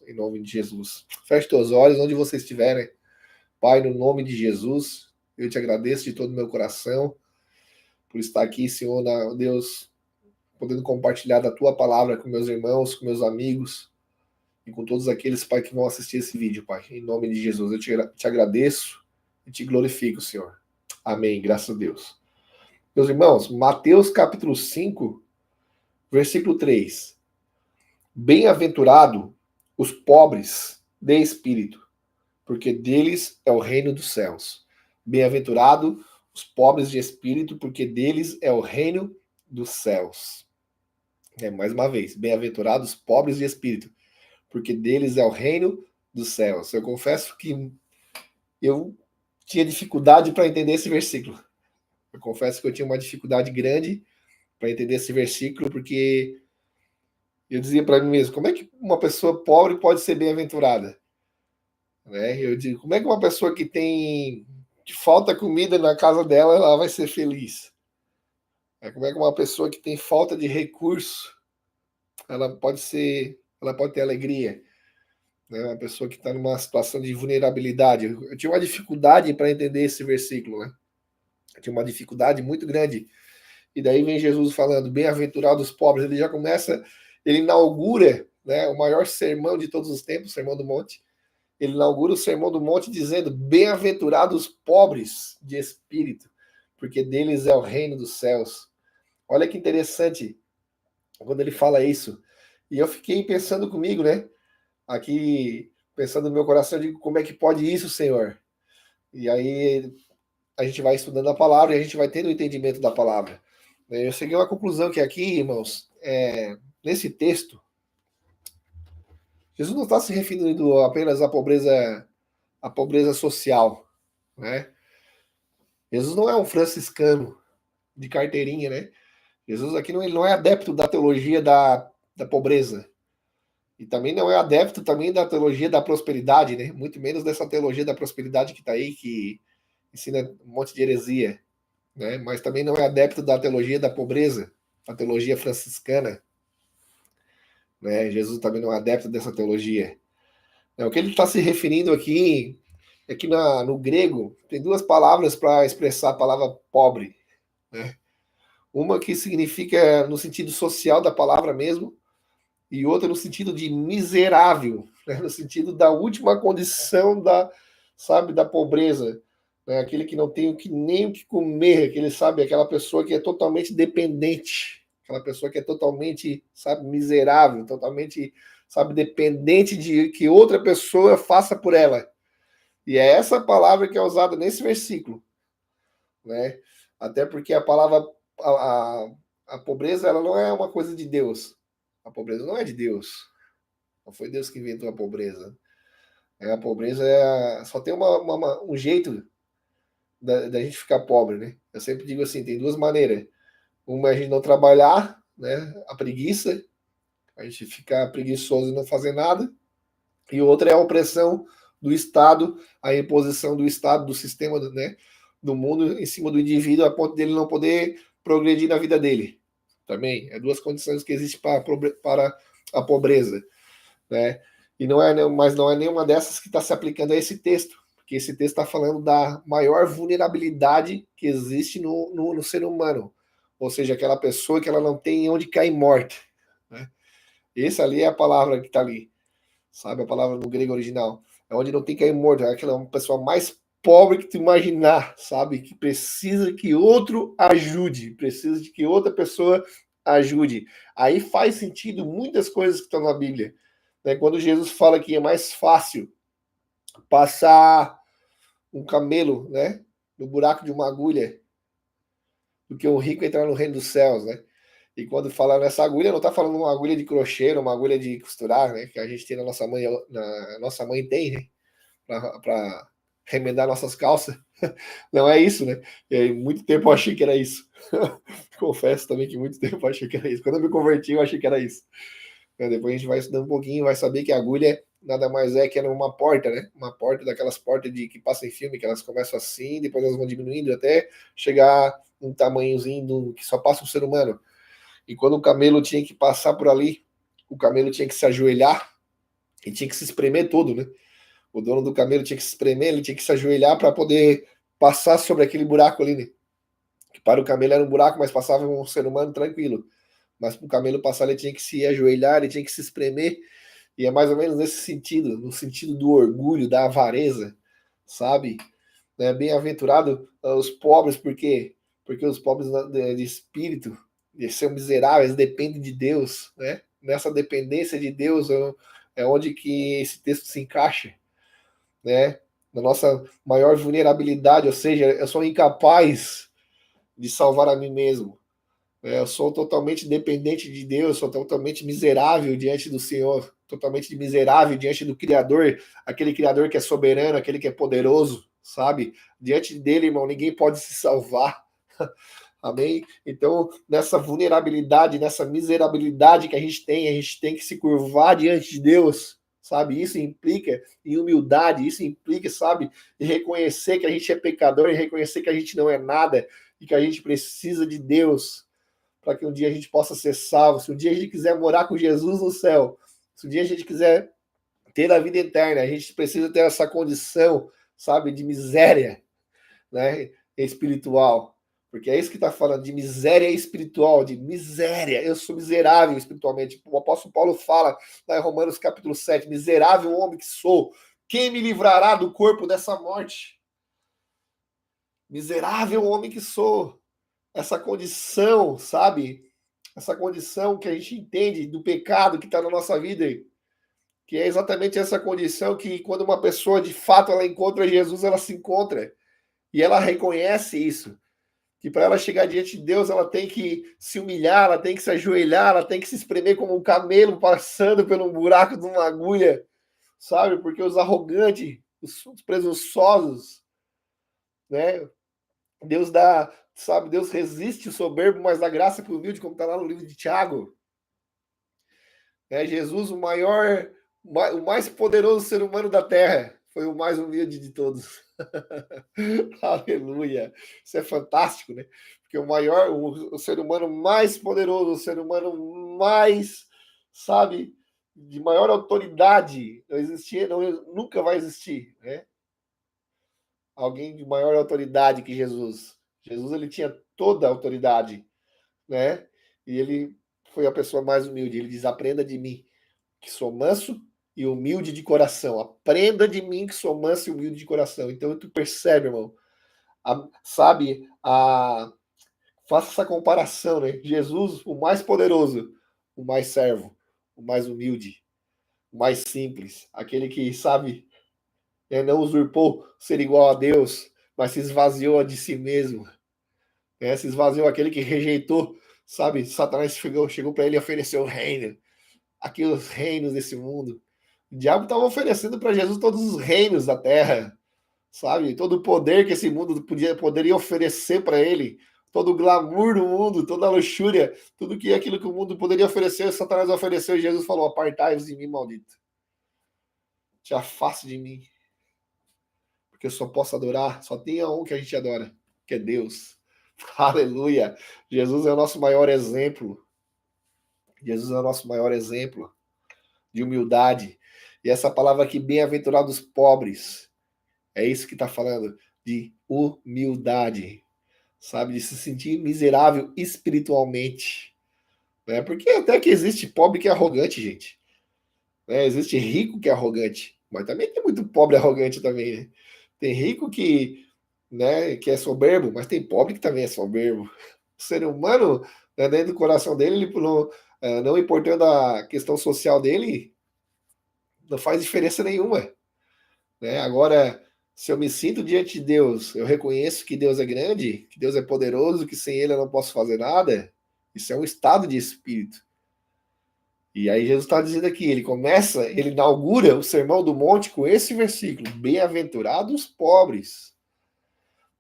em nome de Jesus. Feche teus olhos onde você estiver, né? Pai, no nome de Jesus, eu te agradeço de todo o meu coração por estar aqui, Senhor, Deus, podendo compartilhar da tua palavra com meus irmãos, com meus amigos e com todos aqueles, Pai, que vão assistir esse vídeo, Pai. Em nome de Jesus, eu te agradeço e te glorifico, Senhor. Amém, graças a Deus. Meus irmãos, Mateus capítulo 5, versículo 3. Bem-aventurado os pobres de espírito, porque deles é o reino dos céus. Bem-aventurado os pobres de espírito, porque deles é o reino dos céus. Mais uma vez, bem-aventurados os pobres de espírito, porque deles é o reino dos céus. Eu confesso que eu tinha dificuldade para entender esse versículo. Eu confesso que eu tinha uma dificuldade grande para entender esse versículo, porque eu dizia para mim mesmo, como é que uma pessoa pobre pode ser bem-aventurada? Né? Eu digo, como é que uma pessoa que falta comida na casa dela, ela vai ser feliz? Como é que uma pessoa que tem falta de recurso, ela pode ter alegria? Né? Uma pessoa que está numa situação de vulnerabilidade. Eu tinha uma dificuldade para entender esse versículo, né? Eu tinha uma dificuldade muito grande. E daí vem Jesus falando, bem-aventurados os pobres. Ele já começa, ele inaugura, né, o maior sermão de todos os tempos, o Sermão do Monte. Ele inaugura o Sermão do Monte dizendo, bem-aventurados os pobres de espírito, porque deles é o reino dos céus. Olha que interessante quando ele fala isso. E eu fiquei pensando comigo, né? Aqui, pensando no meu coração, eu digo, como é que pode isso, Senhor? E aí a gente vai estudando a palavra e a gente vai tendo o entendimento da palavra. Eu cheguei a uma conclusão que aqui, irmãos, nesse texto, Jesus não está se referindo apenas à pobreza social, né? Jesus não é um franciscano de carteirinha, né? Jesus aqui ele não é adepto da teologia da pobreza. E também não é adepto também da teologia da prosperidade, né? Muito menos dessa teologia da prosperidade que está aí, que ensina um monte de heresia, né? Mas também não é adepto da teologia da pobreza, a teologia franciscana, né? Jesus também não é adepto dessa teologia. O que ele está se referindo aqui é que no grego tem duas palavras para expressar a palavra pobre, né? Uma que significa no sentido social da palavra mesmo, e outra no sentido de miserável, né? No sentido da última condição da pobreza, né? Aquele que não tem nem o que comer, aquela pessoa que é totalmente dependente, aquela pessoa que é totalmente, miserável, totalmente, dependente de que outra pessoa faça por ela. E é essa palavra que é usada nesse versículo, né? Até porque a palavra, a pobreza, ela não é uma coisa de Deus. A pobreza não é de Deus. Não foi Deus que inventou a pobreza. A pobreza só tem um jeito da gente ficar pobre, né? Eu sempre digo assim, tem duas maneiras. Uma é a gente não trabalhar, né? A preguiça, a gente ficar preguiçoso e não fazer nada. E outra é a opressão do Estado, a imposição do Estado, do sistema, né, do mundo em cima do indivíduo, a ponto dele não poder progredir na vida dele. Também é duas condições que existem para a pobreza, né? E mas não é nenhuma dessas que está se aplicando a esse texto, porque esse texto está falando da maior vulnerabilidade que existe no ser humano, ou seja, aquela pessoa que ela não tem onde cair morta, né? Essa ali é a palavra que está ali. Sabe a palavra no grego original? É onde não tem que cair morto, é aquela pessoa mais pobre que tu imaginar, sabe? Que precisa que outro ajude, precisa de que outra pessoa ajude. Aí faz sentido muitas coisas que estão na Bíblia. Né? Quando Jesus fala que é mais fácil passar um camelo, né, no buraco de uma agulha do que um rico entrar no reino dos céus, né? E quando fala nessa agulha, não está falando uma agulha de crochê, uma agulha de costurar, né? Que a gente tem na nossa mãe, nossa mãe tem, né? Para remendar nossas calças. Não é isso, né? E muito tempo eu achei que era isso. Confesso também que muito tempo eu achei que era isso. Quando eu me converti, eu achei que era isso. Depois a gente vai estudando um pouquinho, vai saber que a agulha nada mais é que era uma porta, né? Uma porta daquelas portas que passam em filme, que elas começam assim, depois elas vão diminuindo até chegar um tamanhozinho que só passa um ser humano. E quando o camelo tinha que passar por ali, o camelo tinha que se ajoelhar, E tinha que se espremer todo, né? O dono do camelo tinha que se espremer, ele tinha que se ajoelhar para poder passar sobre aquele buraco ali, né? Que para o camelo era um buraco, mas passava um ser humano tranquilo. Mas para o camelo passar, ele tinha que se ajoelhar, ele tinha que se espremer. E é mais ou menos nesse sentido, no sentido do orgulho, da avareza, sabe? Né? Bem-aventurado os pobres, porque os pobres de espírito, de ser miseráveis, dependem de Deus, né? Nessa dependência de Deus é onde que esse texto se encaixa, né? Na nossa maior vulnerabilidade, ou seja, eu sou incapaz de salvar a mim mesmo. Eu sou totalmente dependente de Deus, sou totalmente miserável diante do Senhor, totalmente miserável diante do Criador, aquele Criador que é soberano, aquele que é poderoso, sabe? Diante dele, irmão, ninguém pode se salvar. Amém? Então, nessa vulnerabilidade, nessa miserabilidade que a gente tem que se curvar diante de Deus, sabe? Isso implica em humildade, isso implica, sabe, em reconhecer que a gente é pecador, e reconhecer que a gente não é nada e que a gente precisa de Deus para que um dia a gente possa ser salvo. Se um dia a gente quiser morar com Jesus no céu, se um dia a gente quiser ter a vida eterna, a gente precisa ter essa condição, sabe, de miséria, né, espiritual. Porque é isso que está falando, de miséria espiritual, de miséria. Eu sou miserável espiritualmente. O apóstolo Paulo fala lá em Romanos capítulo 7, miserável homem que sou, quem me livrará do corpo dessa morte? Miserável homem que sou. Essa condição, sabe? Essa condição que a gente entende do pecado que está na nossa vida, que é exatamente essa condição que quando uma pessoa de fato ela encontra Jesus, ela se encontra e ela reconhece isso, que para ela chegar diante de Deus, ela tem que se humilhar, ela tem que se ajoelhar, ela tem que se espremer como um camelo passando pelo buraco de uma agulha, sabe? Porque os arrogantes, os presunçosos, né? Deus dá, sabe? Deus resiste o soberbo, mas dá graça para o humilde, como está lá no livro de Tiago. É Jesus, o mais poderoso ser humano da Terra, foi o mais humilde de todos. Aleluia. Isso é fantástico, né? Porque o ser humano mais poderoso, o ser humano mais, sabe, de maior autoridade, não existia, não, nunca vai existir, né? Alguém de maior autoridade que Jesus. Jesus, ele tinha toda a autoridade, né? E ele foi a pessoa mais humilde. Ele diz: aprenda de mim, que sou manso e humilde de coração. Aprenda de mim, que sou manso e humilde de coração. Então tu percebe, irmão, sabe, faça essa comparação, né? Jesus, o mais poderoso, o mais servo, o mais humilde, o mais simples, aquele que, sabe, não usurpou ser igual a Deus, mas se esvaziou de si mesmo, né? Se esvaziou, aquele que rejeitou, sabe? Satanás chegou para ele e ofereceu o reino, aqui os reinos desse mundo. O diabo estava oferecendo para Jesus todos os reinos da terra, sabe? Todo o poder que esse mundo poderia oferecer para ele, todo o glamour do mundo, toda a luxúria, tudo que aquilo que o mundo poderia oferecer, Satanás ofereceu e Jesus falou: apartai-vos de mim, maldito. Te afaste de mim, porque eu só posso adorar, só tem um que a gente adora, que é Deus. Aleluia! Jesus é o nosso maior exemplo. Jesus é o nosso maior exemplo de humildade. E essa palavra aqui, bem-aventurados pobres, é isso que está falando, de humildade, sabe? De se sentir miserável espiritualmente. Né? Porque até que existe pobre que é arrogante, gente. Né? Existe rico que é arrogante, mas também tem muito pobre arrogante também. Né? Tem rico que é soberbo, mas tem pobre que também é soberbo. O ser humano, né, dentro do coração dele, ele não importando a questão social dele, não faz diferença nenhuma. Né? Agora, se eu me sinto diante de Deus, eu reconheço que Deus é grande, que Deus é poderoso, que sem Ele eu não posso fazer nada, isso é um estado de espírito. E aí Jesus está dizendo aqui, ele inaugura o Sermão do Monte com esse versículo: bem-aventurados os pobres,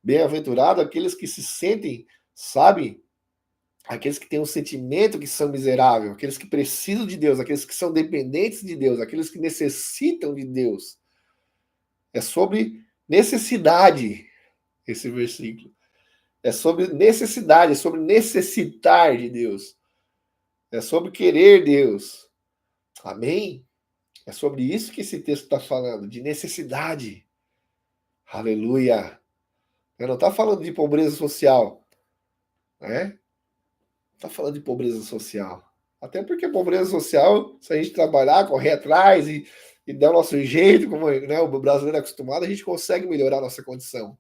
bem-aventurados aqueles que se sentem, sabe, aqueles que têm um sentimento que são miseráveis, aqueles que precisam de Deus, aqueles que são dependentes de Deus, aqueles que necessitam de Deus. É sobre necessidade esse versículo. É sobre necessidade, é sobre necessitar de Deus. É sobre querer Deus. Amém? É sobre isso que esse texto está falando, de necessidade. Aleluia. Não está falando de pobreza social, né? Não está falando de pobreza social. Até porque pobreza social, se a gente trabalhar, correr atrás e dar o nosso jeito, como né, o brasileiro é acostumado, a gente consegue melhorar a nossa condição.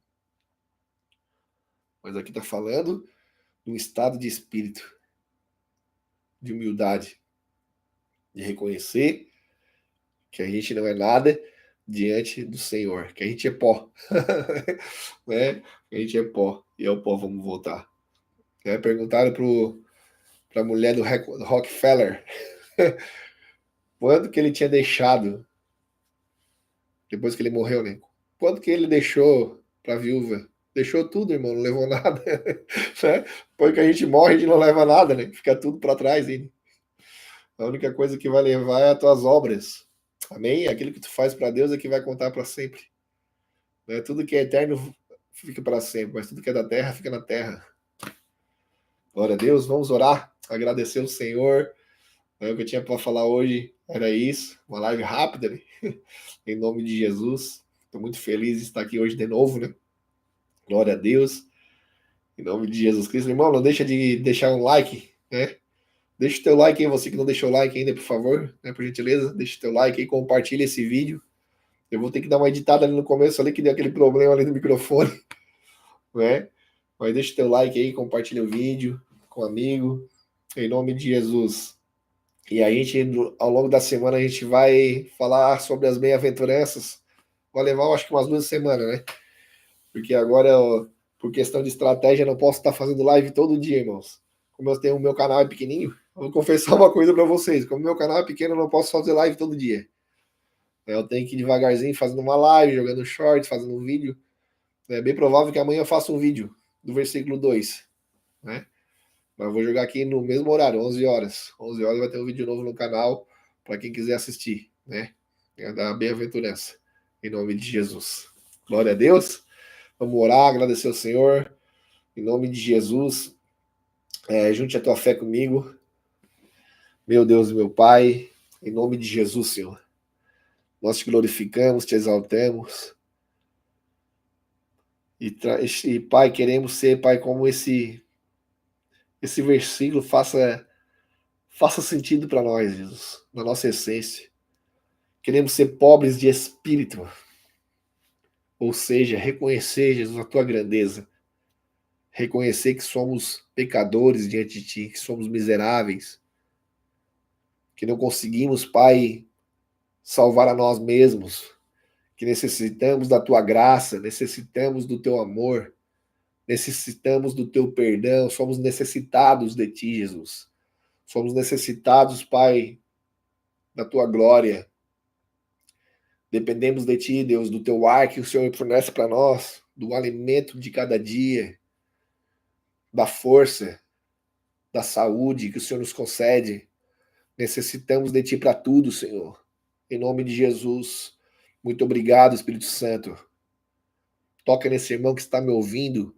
Mas aqui está falando de um estado de espírito, de humildade, de reconhecer que a gente não é nada diante do Senhor, que a gente é pó, né? Que a gente é pó e ao pó vamos voltar. Perguntaram para a mulher do Rockefeller quanto que ele tinha deixado depois que ele morreu, né? Quanto que ele deixou para a viúva? Deixou tudo, irmão, não levou nada. Né? Depois que a gente morre, a gente não leva nada, né? Fica tudo para trás ainda. A única coisa que vai levar é as tuas obras. Amém? Aquilo que tu faz para Deus é que vai contar para sempre. Né? Tudo que é eterno fica para sempre, mas tudo que é da terra fica na terra. Glória a Deus, vamos orar, agradecer o Senhor. O que eu tinha para falar hoje era isso, uma live rápida, né? Em nome de Jesus. Estou muito feliz de estar aqui hoje de novo, né? Glória a Deus. Em nome de Jesus Cristo. Irmão, não deixa de deixar um like, né? Deixa o teu like aí, você que não deixou o like ainda, por favor, né? Por gentileza, deixa o teu like aí, compartilha esse vídeo. Eu vou ter que dar uma editada ali no começo, ali que deu aquele problema ali no microfone, né? Mas deixa o teu like aí, compartilha o vídeo com um amigo, em nome de Jesus. E a gente, ao longo da semana, a gente vai falar sobre as bem-aventuranças. Vai levar, eu acho que umas 2 semanas, né? Porque agora, por questão de estratégia, eu não posso estar fazendo live todo dia, irmãos. Como eu tenho o meu canal é pequenininho, eu vou confessar uma coisa para vocês. Como o meu canal é pequeno, eu não posso fazer live todo dia. Eu tenho que ir devagarzinho fazendo uma live, jogando shorts, fazendo um vídeo. É bem provável que amanhã eu faça um vídeo do versículo 2, né? Mas eu vou jogar aqui no mesmo horário, 11 horas. 11 horas vai ter um vídeo novo no canal para quem quiser assistir, né? É da bem-aventurança. Em nome de Jesus. Glória a Deus. Vamos orar, agradecer ao Senhor. Em nome de Jesus. Junte a tua fé comigo. Meu Deus e meu Pai. Em nome de Jesus, Senhor. Nós te glorificamos, te exaltamos. E Pai, queremos ser, Pai, como esse versículo faça sentido para nós, Jesus, na nossa essência. Queremos ser pobres de espírito, ou seja, reconhecer, Jesus, a tua grandeza, reconhecer que somos pecadores diante de ti, que somos miseráveis, que não conseguimos, Pai, salvar a nós mesmos, que necessitamos da tua graça, necessitamos do teu amor, necessitamos do teu perdão, somos necessitados de ti, Jesus. Somos necessitados, Pai, da tua glória. Dependemos de ti, Deus, do teu ar que o Senhor fornece para nós, do alimento de cada dia, da força, da saúde que o Senhor nos concede. Necessitamos de ti para tudo, Senhor. Em nome de Jesus. Muito obrigado, Espírito Santo. Toca nesse irmão que está me ouvindo.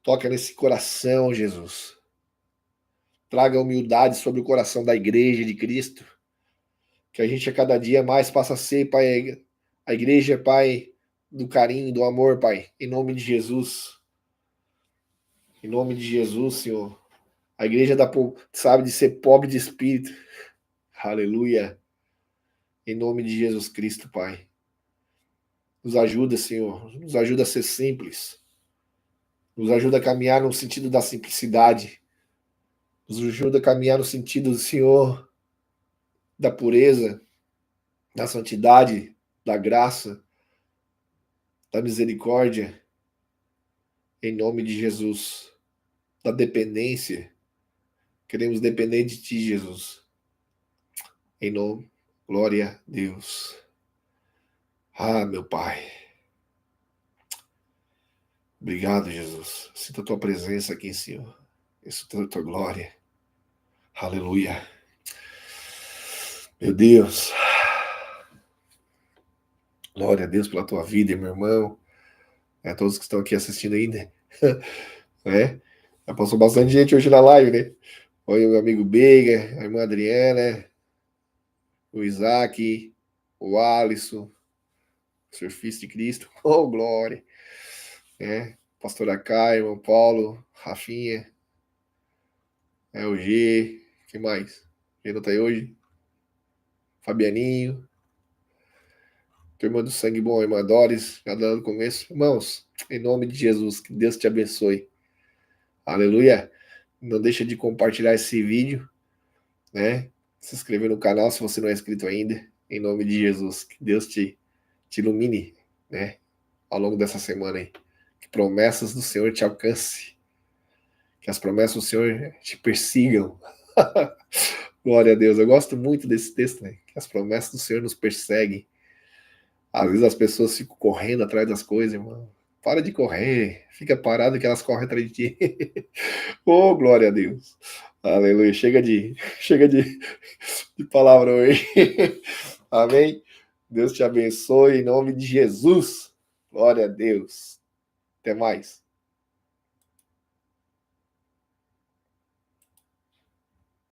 Toca nesse coração, Jesus. Traga humildade sobre o coração da igreja de Cristo. Que a gente a cada dia mais passa a ser, Pai, a igreja, Pai, do carinho, do amor, Pai. Em nome de Jesus. Em nome de Jesus, Senhor. A igreja sabe de ser pobre de espírito. Aleluia. Em nome de Jesus Cristo, Pai. Nos ajuda, Senhor. Nos ajuda a ser simples. Nos ajuda a caminhar no sentido da simplicidade. Nos ajuda a caminhar no sentido, Senhor, da pureza, da santidade, da graça, da misericórdia. Em nome de Jesus. Da dependência. Queremos depender de Ti, Jesus. Em nome, glória a Deus. Ah, meu Pai. Obrigado, Jesus. Sinta a tua presença aqui, Senhor. Sinta a tua glória. Aleluia. Meu Deus. Glória a Deus pela tua vida, meu irmão. A todos que estão aqui assistindo ainda. Já passou bastante gente hoje na live, né? Oi, meu amigo Beiga, a irmã Adriana, o Isaac, o Alisson, Surfista de Cristo, oh glória, Pastora Caio, o Paulo, Rafinha, o G, que mais? Quem não tá aí hoje? Fabianinho, turma do Sangue Bom, irmã Doris, já dando começo. Irmãos, em nome de Jesus, que Deus te abençoe. Aleluia. Não deixa de compartilhar esse vídeo, né? Se inscrever no canal se você não é inscrito ainda. Em nome de Jesus, que Deus te ilumine, né? Ao longo dessa semana aí. Que promessas do Senhor te alcance. Que as promessas do Senhor te persigam. Glória a Deus. Eu gosto muito desse texto, né? Que as promessas do Senhor nos perseguem. Às vezes as pessoas ficam correndo atrás das coisas, irmão. Para de correr. Fica parado que elas correm atrás de ti. Oh, glória a Deus. Aleluia. Chega de palavra hoje. Amém. Deus te abençoe em nome de Jesus. Glória a Deus. Até mais.